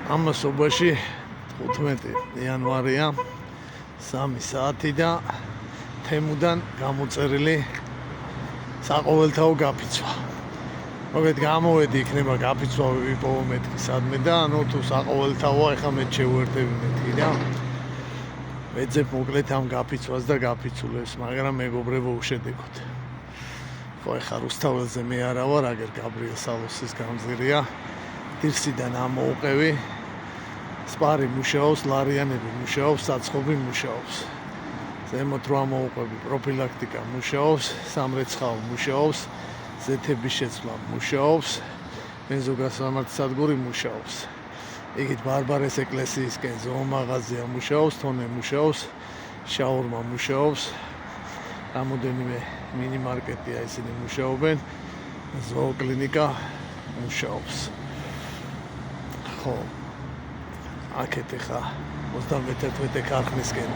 ამასობაში 15 იანვარია 3 საათი და თემუდან გამოწერილი საყოველთაო გაფიცვა. მოგეთ გამოვედი იქნება გაფიცვა ვიპოვო მეთქი სადმე და თუ საყოველთაოა ეხლა მე შევერთები მეთქი და მეძებ მოკლედ ამ გაფიცვას და გაფიცულებს, მაგრამ მეგობრებო უშედეგოთ. ხო ეხლა რუსთაველზე მე არა ვარ, აგერ გაბრიელ სალოსის გამზირია. დირსიდან ამოუყევი. სპარი მუშაობს, ლარიანები მუშაობს, საცხობი მუშაობს. ზემოთ რო ამოუყევი, პროფილაქტიკა მუშაობს, სამრეცხაო მუშაობს, ზეთების შეცვლა მუშაობს, ბენზოგასამართსადგური მუშაობს. იგივე ბარბარეს ეკლესიისკენ ზოომაღაზია მუშაობს, თონე მუშაობს, შაურმა მუშაობს. რამოდენიმე მინიმარკეტია ისინი მუშაობენ, ზოოკლინიკა მუშაობს. ხო აქეთ ხა 31 ქარხნისკენ.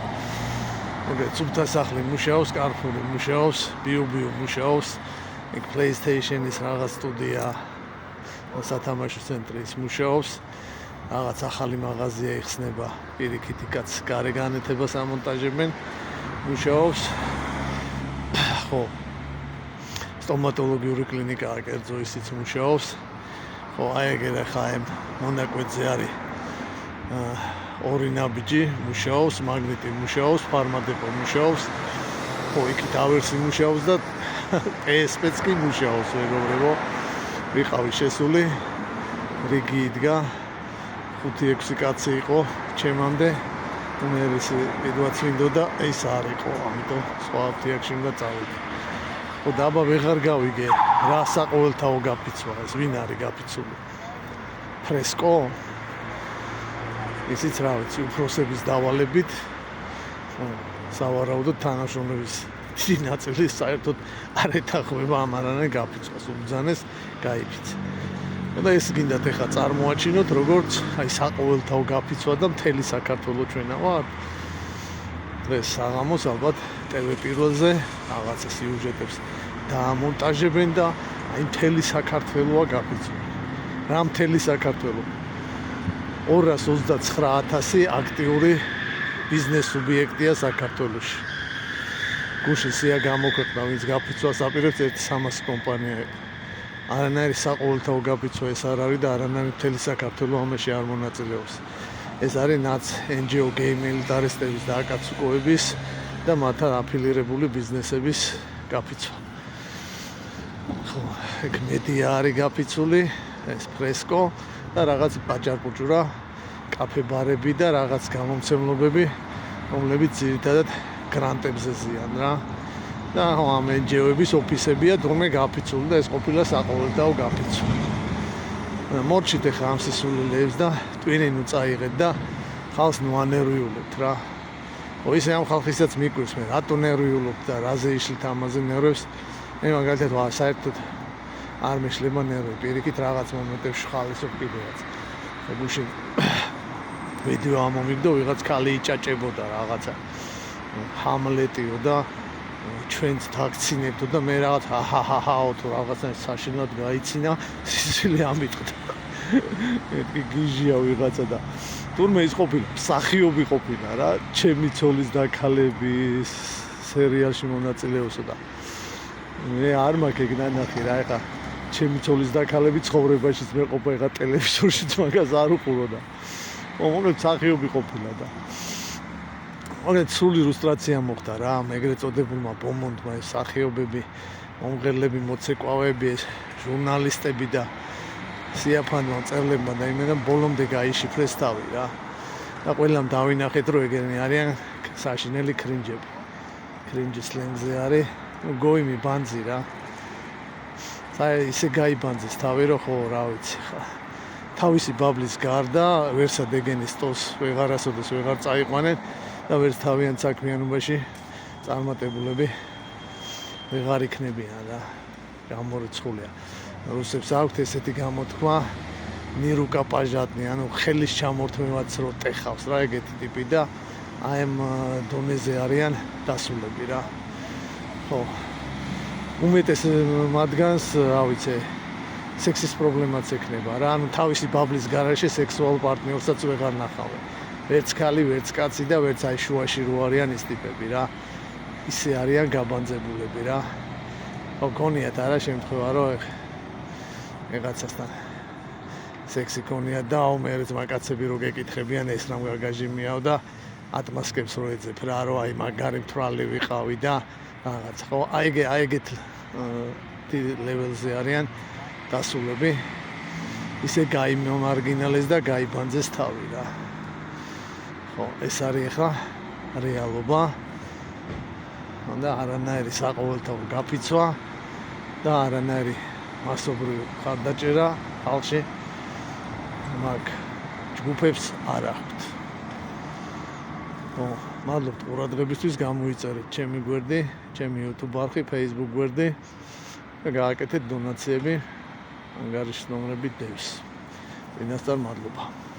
მოგეთ სუფთა სახლი მუშაობს, კარფური მუშაობს, ბიუ მუშაობს, იქ PlayStation-ის რაღაც სტუდია, სათამაშო ცენტრი მუშაობს. რაღაც ახალი მაღაზია იხსნება, პირიქითი კაც გარე განათებას ამონტაჟებენ, მუშაობს. ხო სტომატოლოგიური კლინიკაა კერძო ისიც მუშაობს. ხო აი ეგ ხა ამ მონაკვეთზე არის ორი ნაბიჯი მუშაობს, მაგნიტი მუშაობს, ფარმადეპო მუშაობს. ხო იქით ავერსი მუშაობს და PSP-ც კი მუშაობს, მეგობრებო. ვიყავი შესული, რიგი იდგა 5-6 კაცი იყო ჩემამდე. უმერის პირველად მინდოდა ეს არ იყო, ამიტომ სხვა აფთიაქში უნდა წავიდე. ხო დაბა ვეღარ გავიგე, რა საყოველთაო გაფიცვა ეს, ვინ არის გაფიცული? ფრესკო? ისიც რა ვიცი, უფროსების დავალებით სავარაუდოდ თანაშრომების დიდი ნაწილი საერთოდ არ ეთანხმება ამ არანაირ გაფიცვას, უბრძანეს გაიფიცა. და ეს გინდათ ეხა წარმოაჩინოთ როგორც აი საყოველთაო გაფიცვა და მთელი საქართველო ჩვენა ვარ. დღეს საღამოს ალბათ ტელე პირველზე რაღაცა სიუჟეტებს დაამონტაჟებენ და აი მთელი საქართველოა გაფიცვა. რა მთელი საქართველო? 229,000 აქტიური ბიზნეს სუბიექტია საქართველოში. გუშინ სია გამოქვეყნა, ვინც გაფიცვას აპირებს 1-300 კომპანია. არანაირი საყოველთაო გაფიცვა ეს არ არის და არანაირი მთელი საქართველო ამაში არ მონაწილეობს. ეს არის ნაც NGO გეიმილიტარისტების და აკაცუკოების და მათთან აფილირებული ბიზნესების გაფიცვა. ხო, ეგ მედია არის გაფიცული, ეს ფრესკო და რაღაც ბაჭარბუჭურა, კაფე-ბარები და რაღაც გამომცემლობები, რომლებიც ძირითადად გრანტებზე ზიან რა. და ამ NGO-ების ოფისებია თურმე გაფიცული და ეს ყოფილა საყოველთაო გაფიცვა. მორჩით ახლა ამ სისულელებს და ტვინი ნუ წაიღეთ და ხალხს ნუ ანერვიულებთ რა. ო ისე ამ ხალხისაც მიკვირს მე, რატო ნერვიულობთ და რაზე იშლით ამაზე ნერვებს? მე მაგალითად საერთოდ არ მეშლება ნერვი, პირიქით რაღაც მომენტებში ხალისობ კიდევაც. გუშინ ვიდეო ამომიგდო, ვიღაც ქალი იჭაჭებოდა რაღაცა ჰამლეტიო და ჩვენც თაქცინებდო და მე რაღაც ჰაჰაჰაო თუ რაღაცა საშინლად გაიცინა, სისხლი ამიტყდა. მეთქი გიჟია ვიღაცა და თურმე ის ყოფილა, მსახიობი ყოფილა რა, ჩემი ცოლის დაქალების სერიალში მონაწილეობსა და მე არ მაქვს ეგ ნანახი რა, ეხა ჩემი ცოლის დაქალები ცხოვრებაშიც მე ყოფა ეხა ტელევიზორშიც მაგას არ უყურო და მოკლედ მსახიობი ყოფილა და მოგეთ სული ილუსტრაცია მოხდა რა, ეგრეთ წოდებულმა ბომონდმა ეს მსახიობები, მომღერლები, მოცეკვავები, ჟურნალისტები და სიაფანმა მწერლებმა და იმენამ ბოლომდე გაიშიფრეს თავი რა. და ყველამ დავინახეთ რომ ეგენი არიან საშინელი კრინჯები. კრინჯის სლენგზე არის, გოიმი ბანძი რა. ისე გაიბანძეს თავი რომ ხო რა ვიცი ხა. თავისი ბაბლის გარდა ვერსად ეგენის ტოს ვეღარასოდეს ვეღარ წაიყვანენ და ვერც თავიანთ საქმიანობაში წარმატებულები ვეღარ იქნებიან რა. გამორიცხულია. რუსებს აქვთ ესეთი გამოთქმა ნირუკა პაჟატნი, ანუ ხელის ჩამორთმევაც რო ტეხავს რა ეგეთი ტიპი და აი ამ დონეზე არიან დასულები რა. ხო უმეტეს მათგანს, რა ვიცი, სექსის პრობლემაც ექნება რა. ანუ თავისი ბაბლის გარშე სექსუალურ პარტნიორსაც ვეღარ ნახავენ. ვერც ხალი, ვერც კაცი და ვერც აი შუაში რო არიან ის ტიპები რა. ისე არიან გაბანძებულები რა. გონიათ არა შემთხვევა რომ ეგაცასთან სექსი გონიათ და აუმერეთ მაგაცები რო გეკითხებიან ეს რამ გაგაჟიმიაო და ატმასკებს რო ეძებ რა რომ აი მაგარი მთვრალი ვიყავი და რაღაც ხო აი ეგეთ ლეველზე არიან დასულები ისე გაიმომარგინალეს და გაიბანძეს თავი რა ხო ეს არის ახლა რეალობა და არანაირი საყოველთაო გაფიცვა და არანაირი მასობრივი ხარდაჭერა ხალხში მაგ ჯგუფებს არ აქვთ. მადლობთ ყურადღებისთვის, გამოიწერეთ ჩემი გვერდი, ჩემი YouTube არხი, Facebook გვერდი და გააკეთეთ დონაციები ანგარიშის ნომრებით დევს. წინასწარ მადლობა.